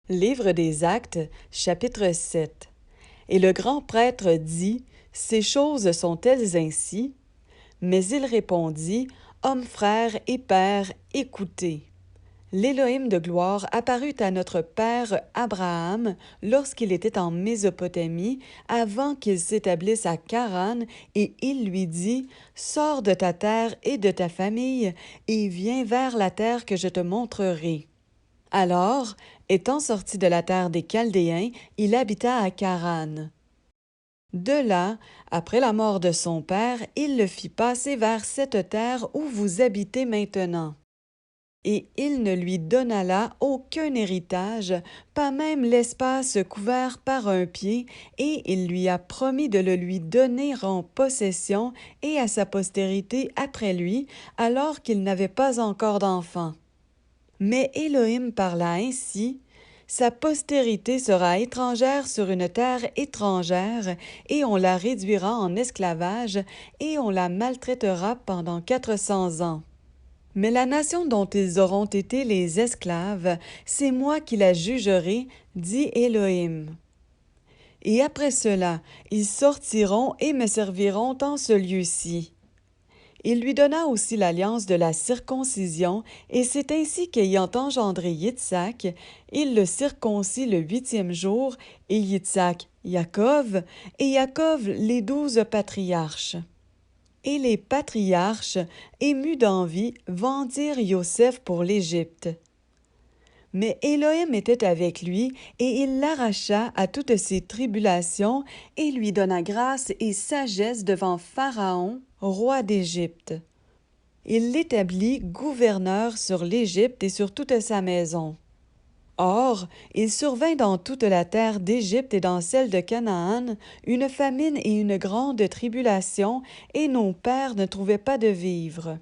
Livre des Actes, chapitre 7. Et le grand prêtre dit, « Ces choses sont-elles ainsi? » Mais il répondit, « Hommes, frères et pères, écoutez. L'Élohim de gloire apparut à notre père Abraham lorsqu'il était en Mésopotamie, avant qu'il s'établisse à Charan, et il lui dit, « Sors de ta terre et de ta famille, et viens vers la terre que je te montrerai. » Alors, étant sorti de la terre des Chaldéens, il habita à Charan. De là, après la mort de son père, il le fit passer vers cette terre où vous habitez maintenant. Et il ne lui donna là aucun héritage, pas même l'espace couvert par un pied, et il lui a promis de le lui donner en possession et à sa postérité après lui, alors qu'il n'avait pas encore d'enfant. Mais Élohim parla ainsi, « Sa postérité sera étrangère sur une terre étrangère, et on la réduira en esclavage, et on la maltraitera pendant 400 ans. Mais la nation dont ils auront été les esclaves, c'est moi qui la jugerai, dit Élohim. Et après cela, ils sortiront et me serviront en ce lieu-ci. » Il lui donna aussi l'alliance de la circoncision, et c'est ainsi qu'ayant engendré Yitzhak, il le circoncit le 8e jour, et Yitzhak, Yaakov, et Yaakov les 12 patriarches. Et les patriarches, émus d'envie, vendirent Yoseph pour l'Égypte. Mais Élohim était avec lui, et il l'arracha à toutes ses tribulations, et lui donna grâce et sagesse devant Pharaon, roi d'Égypte. Il l'établit gouverneur sur l'Égypte et sur toute sa maison. Or, il survint dans toute la terre d'Égypte et dans celle de Canaan une famine et une grande tribulation, et nos pères ne trouvaient pas de vivres.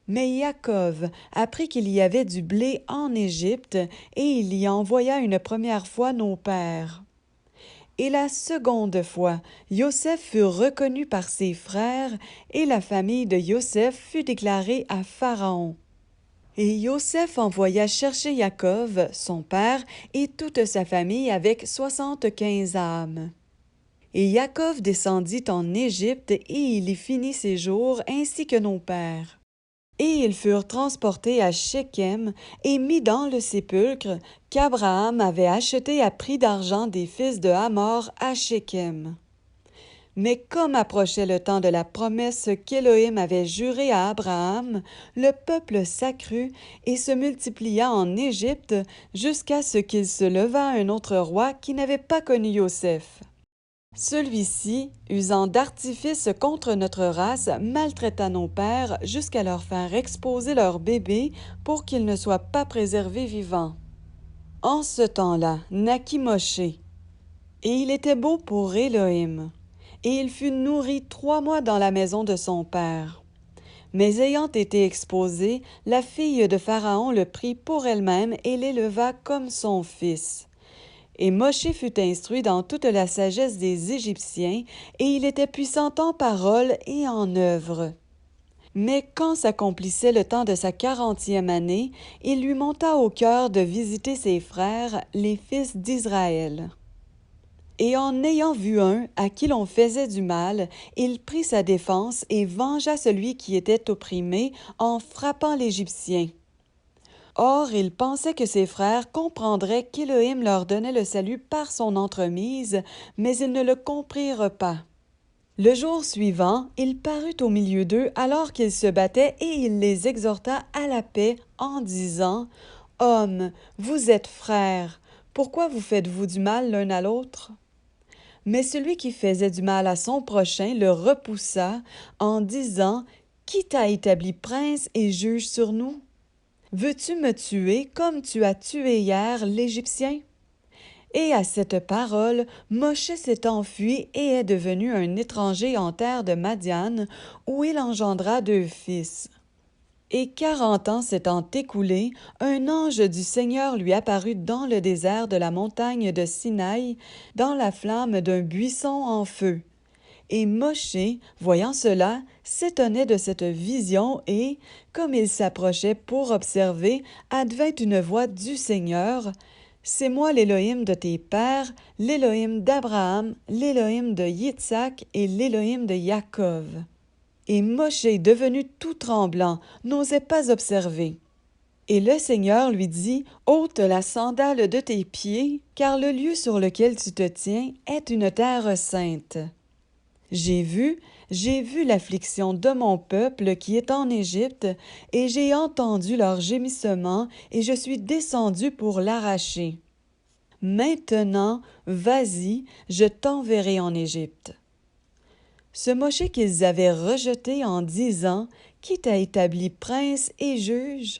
Mais Yaakov apprit qu'il y avait du blé en Égypte, et il y envoya une première fois nos pères. Et la seconde fois, Yoseph fut reconnu par ses frères, et la famille de Yoseph fut déclarée à Pharaon. Et Yoseph envoya chercher Yaakov, son père, et toute sa famille avec 75 âmes. Et Yaakov descendit en Égypte, et il y finit ses jours ainsi que nos pères. Et ils furent transportés à Shechem et mis dans le sépulcre qu'Abraham avait acheté à prix d'argent des fils de Hamor à Shechem. Mais comme approchait le temps de la promesse qu'Élohim avait jurée à Abraham, le peuple s'accrut et se multiplia en Égypte jusqu'à ce qu'il se leva un autre roi qui n'avait pas connu Yoseph. Celui-ci, usant d'artifice contre notre race, maltraita nos pères jusqu'à leur faire exposer leurs bébés pour qu'ils ne soient pas préservés vivants. En ce temps-là, naquit Moshe, et il était beau pour Élohim, et il fut nourri 3 mois dans la maison de son père. Mais ayant été exposé, la fille de Pharaon le prit pour elle-même et l'éleva comme son fils. Et Moshe fut instruit dans toute la sagesse des Égyptiens, et il était puissant en parole et en œuvre. Mais quand s'accomplissait le temps de sa 40e année, il lui monta au cœur de visiter ses frères, les fils d'Israël. Et en ayant vu un à qui l'on faisait du mal, il prit sa défense et vengea celui qui était opprimé en frappant l'Égyptien. Or, il pensait que ses frères comprendraient qu'Élohim leur donnait le salut par son entremise, mais ils ne le comprirent pas. Le jour suivant, il parut au milieu d'eux alors qu'ils se battaient, et il les exhorta à la paix en disant, « Hommes, vous êtes frères, pourquoi vous faites-vous du mal l'un à l'autre? » Mais celui qui faisait du mal à son prochain le repoussa en disant, « Qui t'a établi prince et juge sur nous? Veux-tu me tuer comme tu as tué hier l'Égyptien? » Et à cette parole, Moshe s'est enfui et est devenu un étranger en terre de Madian, où il engendra 2 fils. Et 40 ans s'étant écoulés, un ange du Seigneur lui apparut dans le désert de la montagne de Sinaï, dans la flamme d'un buisson en feu. Et Moshe, voyant cela, s'étonnait de cette vision et, comme il s'approchait pour observer, advint une voix du Seigneur, C'est moi l'Élohim de tes pères, l'Élohim d'Abraham, l'Élohim de Yitzhak et l'Élohim de Jacob. » Et Moshe, devenu tout tremblant, n'osait pas observer. Et le Seigneur lui dit, « Ôte la sandale de tes pieds, car le lieu sur lequel tu te tiens est une terre sainte. J'ai vu l'affliction de mon peuple qui est en Égypte, et j'ai entendu leurs gémissements, et je suis descendu pour l'arracher. Maintenant, vas-y, je t'enverrai en Égypte. » Ce Moshe qu'ils avaient rejeté en disant, « Qui t'a établi prince et juge? »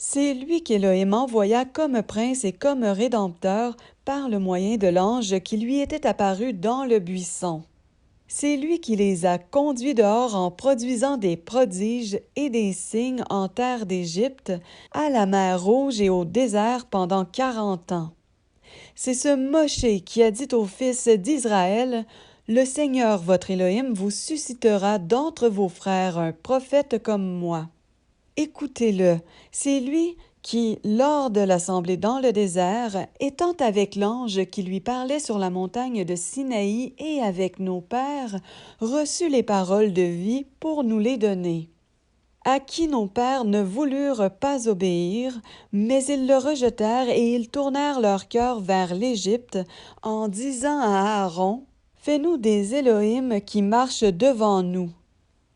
C'est lui qu'Élohim envoya comme prince et comme rédempteur par le moyen de l'ange qui lui était apparu dans le buisson. C'est lui qui les a conduits dehors en produisant des prodiges et des signes en terre d'Égypte, à la mer Rouge et au désert pendant 40 ans. C'est ce Moshe qui a dit aux fils d'Israël, « Le Seigneur votre Élohim vous suscitera d'entre vos frères un prophète comme moi. » Écoutez-le, c'est lui qui, lors de l'assemblée dans le désert, étant avec l'ange qui lui parlait sur la montagne de Sinaï et avec nos pères, reçut les paroles de vie pour nous les donner. À qui nos pères ne voulurent pas obéir, mais ils le rejetèrent et ils tournèrent leur cœur vers l'Égypte, en disant à Aaron, « Fais-nous des Élohim qui marchent devant nous. »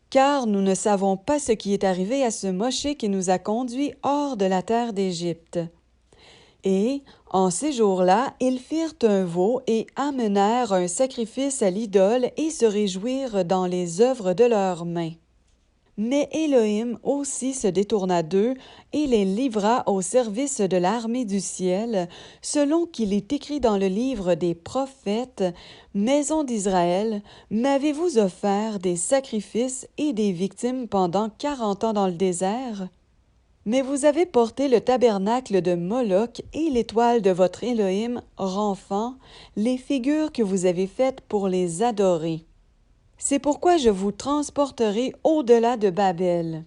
Car nous ne savons pas ce qui est arrivé à ce Moshe qui nous a conduits hors de la terre d'Égypte. Et, en ces jours-là, ils firent un veau et amenèrent un sacrifice à l'idole et se réjouirent dans les œuvres de leurs mains. Mais Élohim aussi se détourna d'eux et les livra au service de l'armée du ciel, selon qu'il est écrit dans le livre des prophètes, « Maison d'Israël, m'avez-vous offert des sacrifices et des victimes pendant 40 ans dans le désert? Mais vous avez porté le tabernacle de Moloch et l'étoile de votre Élohim, Renfant, les figures que vous avez faites pour les adorer. C'est pourquoi je vous transporterai au-delà de Babel. »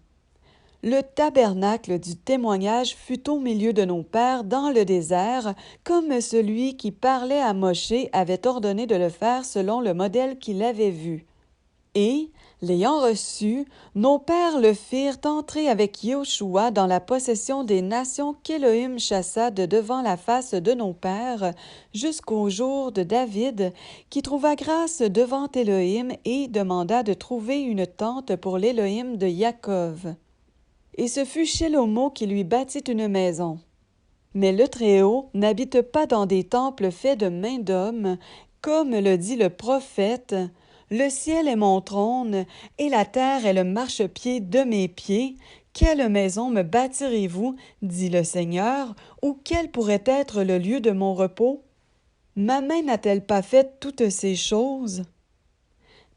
Le tabernacle du témoignage fut au milieu de nos pères dans le désert, comme celui qui parlait à Moshe avait ordonné de le faire selon le modèle qu'il avait vu. Et, l'ayant reçu, nos pères le firent entrer avec Yoshua dans la possession des nations qu'Élohim chassa de devant la face de nos pères, jusqu'au jour de David, qui trouva grâce devant Élohim et demanda de trouver une tente pour l'Élohim de Jacob. Et ce fut Shelomo qui lui bâtit une maison. Mais le Très-Haut n'habite pas dans des temples faits de mains d'hommes, comme le dit le prophète, « Le ciel est mon trône, et la terre est le marchepied de mes pieds. Quelle maison me bâtirez-vous, dit le Seigneur, ou quel pourrait être le lieu de mon repos? Ma main n'a-t-elle pas fait toutes ces choses? »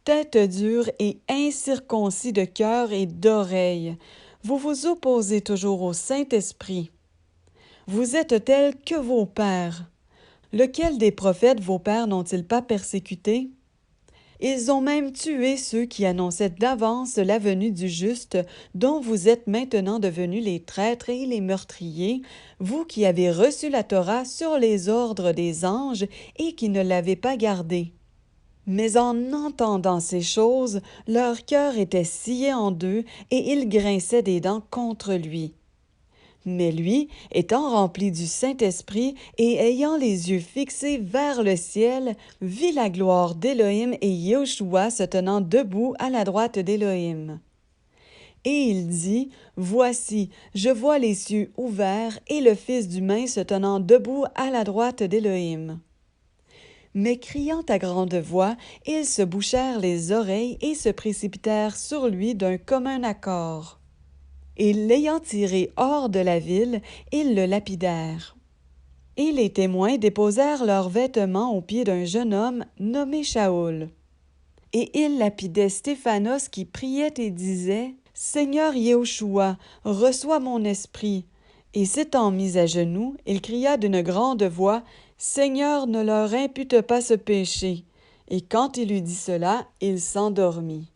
Tête dure et incirconcis de cœur et d'oreille, vous vous opposez toujours au Saint-Esprit. Vous êtes tels que vos pères. Lequel des prophètes vos pères n'ont-ils pas persécutés? Ils ont même tué ceux qui annonçaient d'avance la venue du juste, dont vous êtes maintenant devenus les traîtres et les meurtriers, vous qui avez reçu la Torah sur les ordres des anges et qui ne l'avez pas gardée. Mais en entendant ces choses, leur cœur était scié en deux et ils grinçaient des dents contre lui. Mais lui, étant rempli du Saint-Esprit et ayant les yeux fixés vers le ciel, vit la gloire d'Élohim et Yoshua se tenant debout à la droite d'Élohim. Et il dit, « Voici, je vois les cieux ouverts et le Fils d'humain se tenant debout à la droite d'Élohim. » Mais criant à grande voix, ils se bouchèrent les oreilles et se précipitèrent sur lui d'un commun accord. Et l'ayant tiré hors de la ville, ils le lapidèrent. Et les témoins déposèrent leurs vêtements aux pieds d'un jeune homme nommé Shaoul. Et ils lapidaient Stéphanos qui priait et disait, « Seigneur Yehoshua, reçois mon esprit. » Et s'étant mis à genoux, il cria d'une grande voix, « Seigneur, ne leur impute pas ce péché. » Et quand il eut dit cela, il s'endormit.